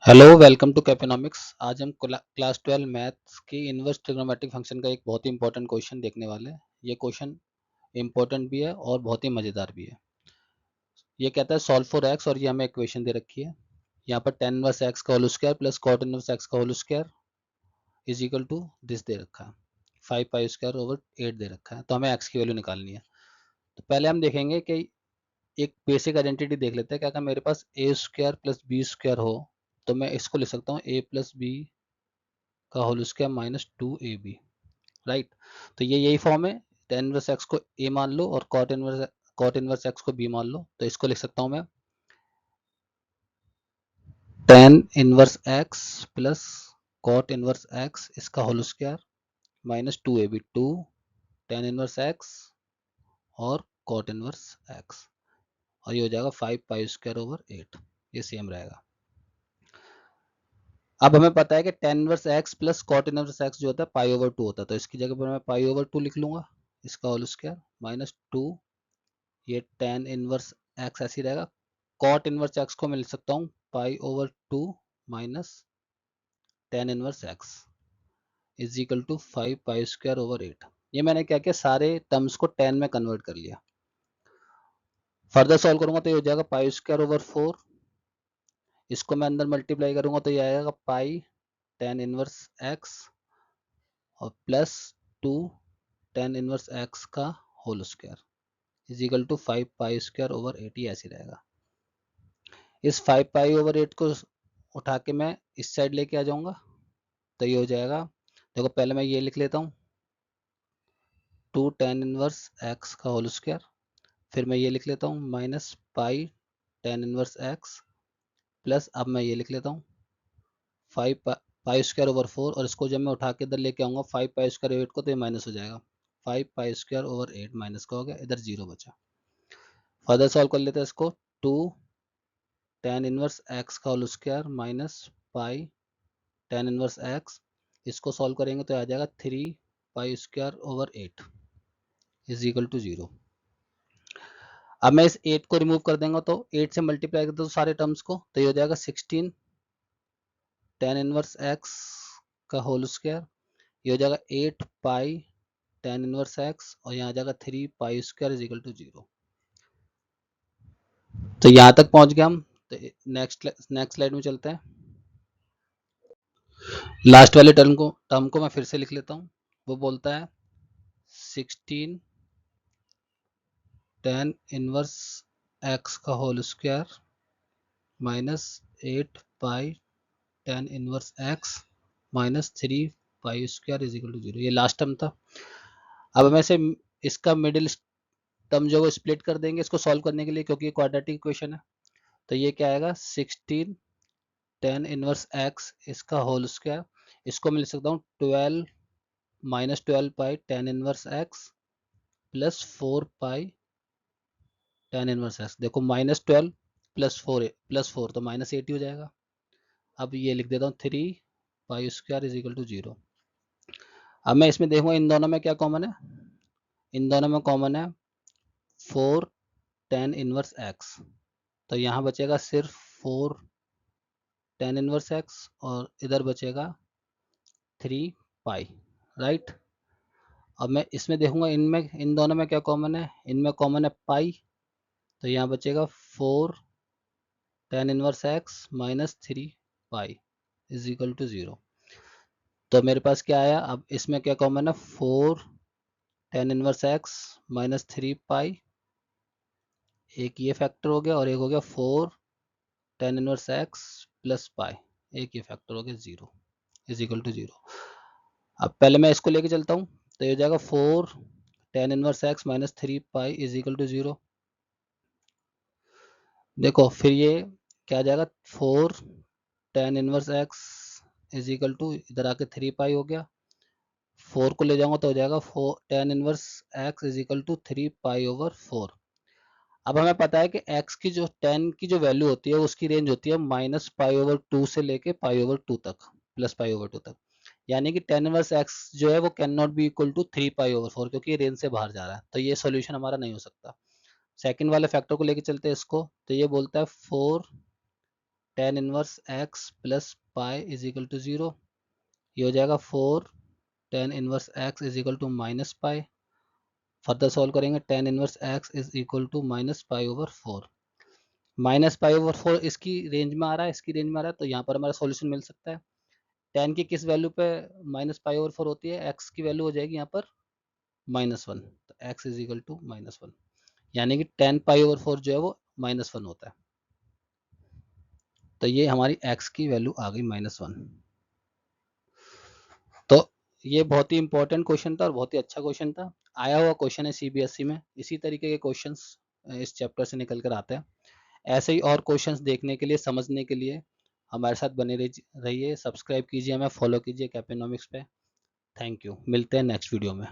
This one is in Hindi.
Hello welcome to कैपेनॉमिक्स। आज हम क्लास 12 मैथ्स की इनवर्स ट्रिग्नोमेट्रिक फंक्शन का एक बहुत ही इंपॉर्टेंट क्वेश्चन देखने वाले हैं। ये क्वेश्चन इंपॉर्टेंट भी है और बहुत ही मज़ेदार भी है। ये कहता है सॉल्व फॉर एक्स और ये हमें इक्वेशन दे रखी है। यहाँ पर टेन इनवर्स एक्स का whole square plus cot inverse x का whole square is equal to this दे रखा है। 5 पाई स्क्वायर ओवर 8 दे रखा है, तो हमें एक्स की वैल्यू निकालनी है। तो पहले हम देखेंगे कि एक बेसिक आइडेंटिटी देख लेते हैं कि अगर मेरे पास A square plus B square हो तो मैं इसको लिख सकता हूँ ए प्लस बी का whole square minus 2ab। Right, तो ये यही फॉर्म है। टेन इनवर्स एक्स को ए मान लो और कॉट इनवर्स एक्स को बी मान लो, तो इसको लिख सकता हूँ मैं tan inverse x plus cot inverse x इसका whole square minus 2ab। 2 tan inverse x और कॉट इनवर्स एक्स, और ये हो जाएगा 5 पाई स्क्वायर ओवर 8। ये सेम रहेगा। अब हमें पता है कि tan inverse x plus cot inverse x जो होता है पाई ओवर 2 होता है, तो इसकी जगह पर मैं पाई ओवर 2 लिख लूंगा। इसका होल स्क्वायर माइनस 2, ये टेन इनवर्स एक्स ऐसे ही रहेगा। कॉट इनवर्स एक्स को मैं लिख सकता हूँ pi over 2 minus tan inverse x is equal to 5 pi square over 8। ये मैंने क्या किया, सारे टर्म्स को 10 में कन्वर्ट कर लिया। फर्दर सॉल्व करूंगा तो ये हो जाएगा पाई स्क्वायर ओवर 4। इसको मैं अंदर मल्टीप्लाई करूंगा तो ये आएगा पाई टेन इनवर्स एक्स और प्लस 2 टेन इनवर्स एक्स का whole square is equal to 5 pi square over 8। ही ऐसे रहेगा। इस 5 पाई ओवर 8 को उठा के मैं इस साइड लेके आ जाऊंगा, तो ये हो जाएगा। देखो पहले मैं ये लिख लेता हूँ 2 टेन इनवर्स एक्स का होल स्क्वायर, फिर मैं ये लिख लेता हूँ minus pi tan inverse x plus अब मैं ये लिख लेता हूँ 5 पाई स्क्वायर ओवर 4, और इसको जब मैं उठा के इधर लेके आऊँगा 5 पाई स्क्वायर ओवर 8 को, तो ये माइनस हो जाएगा। 5 पाई स्क्वायर ओवर 8 माइनस का हो गया, इधर 0 बचा। फर्दर सॉल्व कर लेते हैं इसको। 2 टेन इनवर्स एक्स का whole square minus pi tan inverse x, इसको सॉल्व करेंगे तो आ जाएगा 3 pi square over 8 is equal to 0। अब मैं इस 8 को रिमूव कर देंगे तो 8 से मल्टीप्लाई कर दो सारे टर्म्स को, तो ये हो जाएगा 16 टेन इनवर्स एक्स का होल स्क्वायर, ये हो जाएगा 8 पाई टेन इनवर्स एक्स, और यहाँ आ जाएगा 3 pi square is equal to 0। तो यहाँ तक पहुंच गया हम। तो नेक्स्ट स्लाइड में चलते हैं। लास्ट वाले टर्म को मैं फिर से लिख लेता हूँ। वो बोलता है 16 टेन इनवर्स एक्स का whole square minus 8 pi tan inverse x minus 3 pi square is equal to 0। ये लास्ट टर्म था। अब हम ऐसे इसका मिडिल टर्म जो है स्प्लिट कर देंगे इसको सॉल्व करने के लिए, क्योंकि ये क्वाड्रेटिक इक्वेशन है। तो ये क्या आएगा 16 टेन इनवर्स एक्स इसका होल स्क्वायर, इसको मैं लिख सकता हूँ 12 minus 12 pi tan inverse x plus 4 pi tan inverse x. देखो माइनस 12 प्लस फोर तो माइनस 8 हो जाएगा। अब ये लिख देता हूँ 3 pi square is equal to 0। अब मैं इसमें देखूंगा इन दोनों में क्या कॉमन है। इन दोनों में कॉमन है 4 टेन इनवर्स एक्स, तो यहाँ बचेगा सिर्फ 4 टेन इनवर्स एक्स और इधर बचेगा 3 पाई। राइट, अब मैं इसमें देखूंगा इनमें इन दोनों में क्या कॉमन है। इनमें कॉमन है पाई, तो यहाँ बचेगा 4 tan inverse x minus 3 pi is equal to 0। तो मेरे पास क्या आया, अब इसमें क्या कॉमन है 4 टेन इनवर्स एक्स माइनस 3 पाई, एक ये फैक्टर हो गया और एक हो गया 4 tan inverse x plus pi, एक ये फैक्टर हो गया 0 इज इक्वल टू 0। अब पहले मैं इसको लेके चलता हूँ, तो ये हो जाएगा 4 tan inverse x minus 3 pi is equal to 0। देखो फिर ये क्या आ जाएगा 4 tan inverse x is equal to इधर आके 3 पाई हो गया। 4 को ले जाऊंगा तो हो जाएगा 4 tan inverse x is equal to 3 pi over 4। अब हमें पता है कि x की जो 10 की जो वैल्यू होती है उसकी रेंज होती है माइनस पाई ओवर 2 से लेके पाई ओवर 2 तक, प्लस पाई ओवर 2 तक। यानी कि टेन इनवर्स x जो है वो can not be equal to 3 pi over 4, क्योंकि ये रेंज से बाहर जा रहा है, तो ये सोल्यूशन हमारा नहीं हो सकता। सेकंड वाले फैक्टर को लेके चलते हैं इसको, तो ये बोलता है 4 tan inverse x plus pi is equal to 0, ये हो जाएगा 4 tan inverse x is equal to minus pi. Further solve करेंगे, tan inverse x is equal to minus pi over 4, minus pi over 4 इसकी रेंज में आ रहा है, इसकी रेंज में आ रहा है, तो यहाँ पर हमारा सॉल्यूशन मिल सकता है। tan की किस वैल्यू पे माइनस पाई ओवर 4 होती है, x की वैल्यू हो जाएगी यहाँ पर -1, तो x इज इक्वल टू -1, यानी कि tan पाई ओवर 4 जो है वो -1 होता है। तो ये हमारी x की वैल्यू आ गई -1। तो ये बहुत ही इंपॉर्टेंट क्वेश्चन था और बहुत ही अच्छा क्वेश्चन था, आया हुआ क्वेश्चन है सीबीएसई में। इसी तरीके के क्वेश्चंस इस चैप्टर से निकल कर आते हैं। ऐसे ही और क्वेश्चंस देखने के लिए, समझने के लिए हमारे साथ बने रहिए, सब्सक्राइब कीजिए, हमें फॉलो कीजिए कैपेनोमिक्स पे। थैंक यू, मिलते हैं नेक्स्ट वीडियो में।